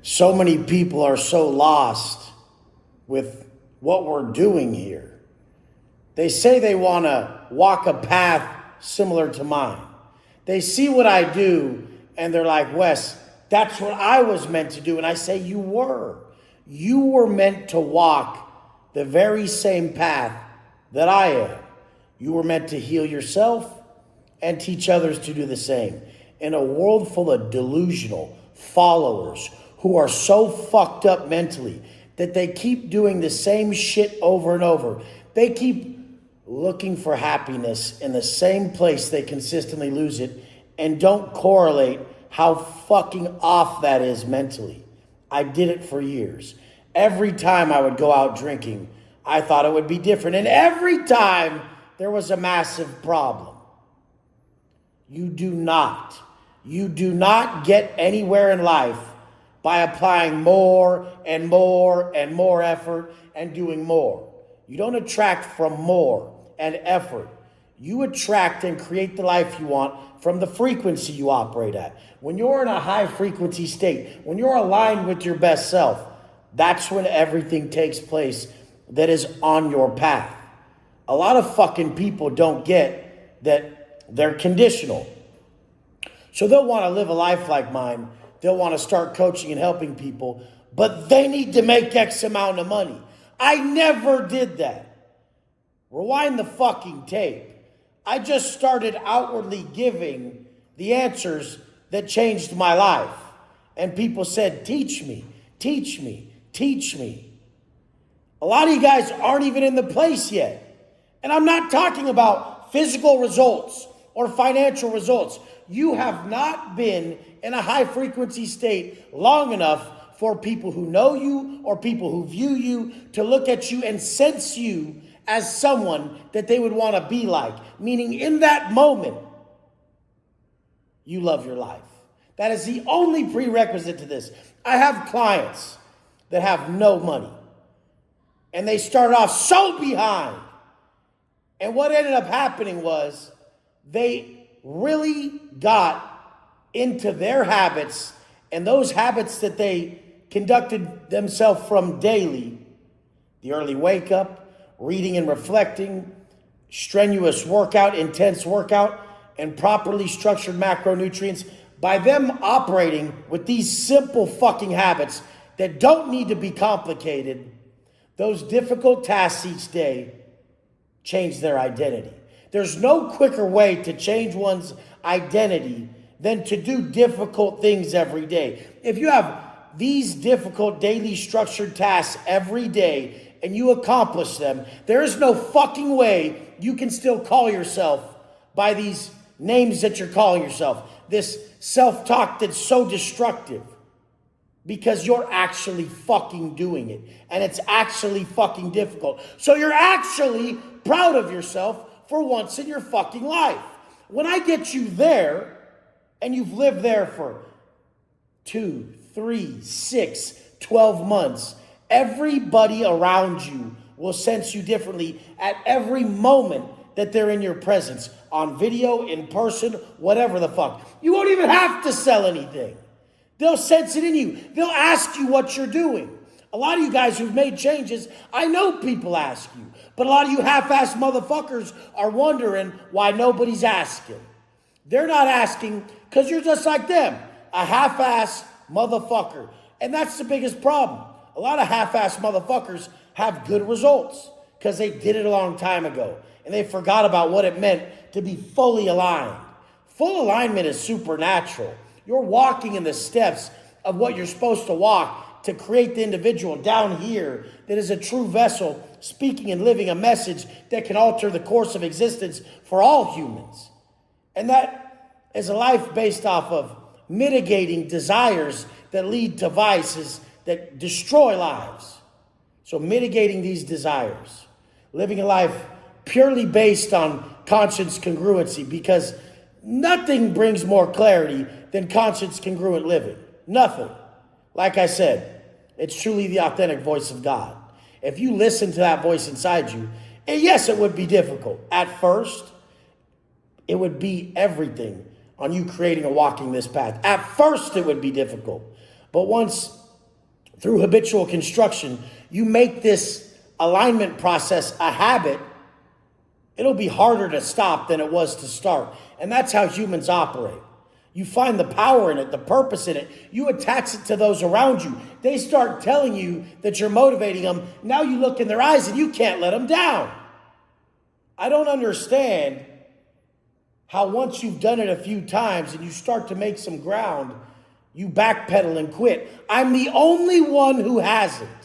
So many people are so lost with what we're doing here. They say they want to walk a path similar to mine. They see what I do and they're like, Wes, that's what I was meant to do. And I say, you were. You were meant to walk the very same path that I am. You were meant to heal yourself and teach others to do the same. In a world full of delusional followers who are so fucked up mentally that they keep doing the same shit over and over. They keep looking for happiness in the same place they consistently lose it and don't correlate how fucking off that is mentally. I did it for years. Every time I would go out drinking, I thought it would be different. And every time there was a massive problem. You do not get anywhere in life by applying more and more and more effort and doing more. You don't attract from more and effort. You attract and create the life you want from the frequency you operate at. When you're in a high frequency state, when you're aligned with your best self, that's when everything takes place that is on your path. A lot of fucking people don't get that they're conditional. So they'll want to live a life like mine. They'll want to start coaching and helping people, but they need to make X amount of money. I never did that. Rewind the fucking tape. I just started outwardly giving the answers that changed my life. And people said, teach me, teach me, teach me. A lot of you guys aren't even in the place yet. And I'm not talking about physical results or financial results. You have not been in a high frequency state long enough for people who know you or people who view you to look at you and sense you as someone that they would want to be like. Meaning in that moment, you love your life. That is the only prerequisite to this. I have clients that have no money and they started off so behind. And what ended up happening was they really got into their habits, and those habits that they conducted themselves from daily, the early wake up, reading and reflecting, strenuous workout, intense workout, and properly structured macronutrients, by them operating with these simple fucking habits that don't need to be complicated, those difficult tasks each day change their identity. There's no quicker way to change one's identity than to do difficult things every day. If you have these difficult daily structured tasks every day and you accomplish them, there is no fucking way you can still call yourself by these names that you're calling yourself. This self-talk that's so destructive, because you're actually fucking doing it and it's actually fucking difficult. So you're actually proud of yourself for once in your fucking life. When I get you there, and you've lived there for 2, 3, 6, 12 months, everybody around you will sense you differently at every moment that they're in your presence, on video, in person, whatever the fuck. You won't even have to sell anything. They'll sense it in you. They'll ask you what you're doing. A lot of you guys who've made changes, I know people ask you, but a lot of you half-assed motherfuckers are wondering why nobody's asking. They're not asking because you're just like them, a half-assed motherfucker. And that's the biggest problem. A lot of half-assed motherfuckers have good results because they did it a long time ago and they forgot about what it meant to be fully aligned. Full alignment is supernatural. You're walking in the steps of what you're supposed to walk to create the individual down here that is a true vessel, speaking and living a message that can alter the course of existence for all humans. And that is a life based off of mitigating desires that lead to vices that destroy lives. So mitigating these desires, living a life purely based on conscience congruency, because nothing brings more clarity than conscience congruent living. Nothing. Like I said, it's truly the authentic voice of God. If you listen to that voice inside you, and yes, it would be difficult. At first, it would be everything on you creating and walking this path. At first, it would be difficult. But once through habitual construction, you make this alignment process a habit, it'll be harder to stop than it was to start. And that's how humans operate. You find the power in it, the purpose in it. You attach it to those around you. They start telling you that you're motivating them. Now you look in their eyes and you can't let them down. I don't understand how once you've done it a few times and you start to make some ground, you backpedal and quit. I'm the only one who hasn't.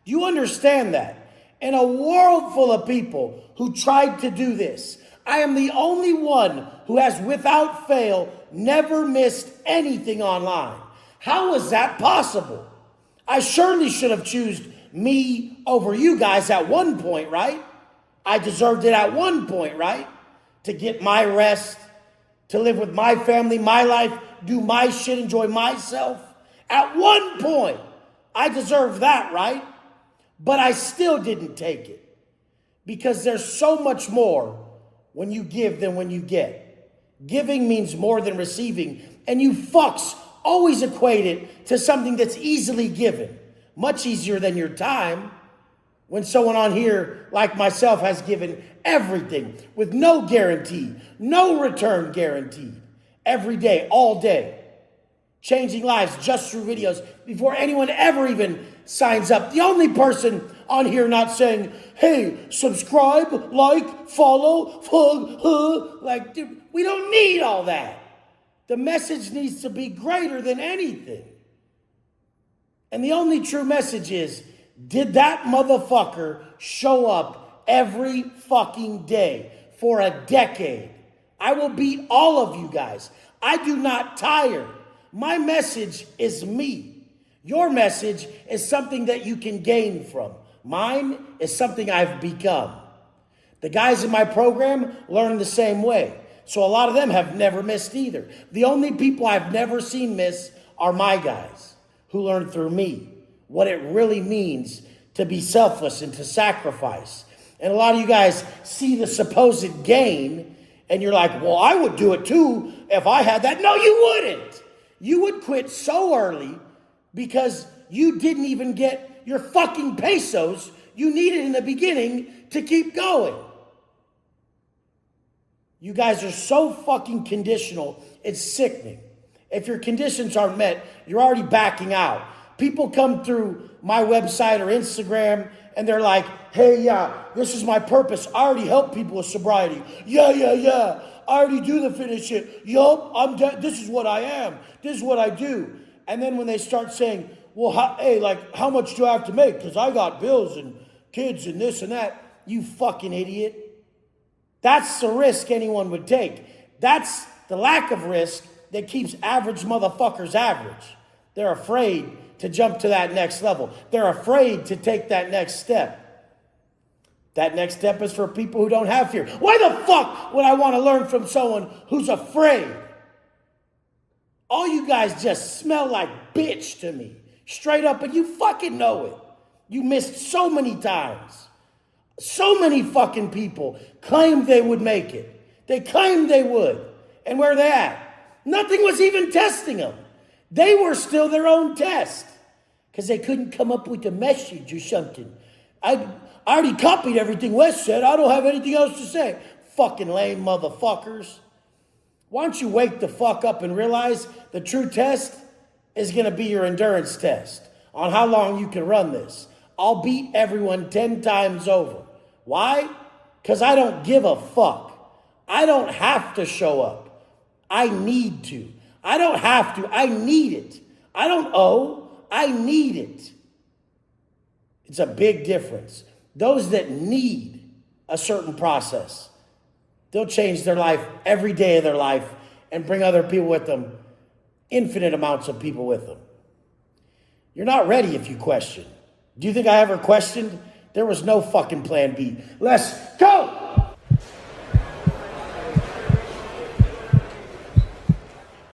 Do you understand that? In a world full of people who tried to do this, I am the only one who has, without fail, never missed anything online. How is that possible? I surely should have chosen me over you guys at one point, right? I deserved it at one point, right? To get my rest, to live with my family, my life, do my shit, enjoy myself. At one point, I deserved that, right? But I still didn't take it. Because there's so much more when you give than when you get. Giving means more than receiving. And you fucks always equate it to something that's easily given. Much easier than your time. When someone on here, like myself, has given everything with no guarantee, no return guaranteed. Every day, all day. Changing lives just through videos before anyone ever even signs up. The only person on here not saying, hey, subscribe, like, follow, like, dude, we don't need all that. The message needs to be greater than anything. And the only true message is, did that motherfucker show up every fucking day for a decade? I will beat all of you guys. I do not tire. My message is me. Your message is something that you can gain from. Mine is something I've become. The guys in my program learn the same way. So a lot of them have never missed either. The only people I've never seen miss are my guys who learn through me what it really means to be selfless and to sacrifice. And a lot of you guys see the supposed gain and you're like, well, I would do it too if I had that. No, you wouldn't. You would quit so early because you didn't even get your fucking pesos you needed in the beginning to keep going. You guys are so fucking conditional, it's sickening. If your conditions aren't met, you're already backing out. People come through my website or Instagram and they're like, hey, yeah, this is my purpose. I already help people with sobriety. Yeah. I already do the fitness shit. Yup, this is what I am. This is what I do. And then when they start saying, well, how much do I have to make? Because I got bills and kids and this and that. You fucking idiot. That's the risk anyone would take. That's the lack of risk that keeps average motherfuckers average. They're afraid to jump to that next level. They're afraid to take that next step. That next step is for people who don't have fear. Why the fuck would I want to learn from someone who's afraid? All you guys just smell like bitch to me. Straight up, and you fucking know it. You missed so many times. So many fucking people claimed they would make it. They claimed they would. And where are they at? Nothing was even testing them. They were still their own test. Because they couldn't come up with a message or something. I already copied everything Wes said. I don't have anything else to say. Fucking lame motherfuckers. Why don't you wake the fuck up and realize the true test is going to be your endurance test on how long you can run this. I'll beat everyone 10 times over. Why? Because I don't give a fuck. I don't have to show up. I need to. I don't have to. I need it. I don't owe. I need it. It's a big difference. Those that need a certain process, they'll change their life every day of their life and bring other people with them, infinite amounts of people with them. You're not ready if you question. Do you think I ever questioned? There was no fucking plan B. Let's go!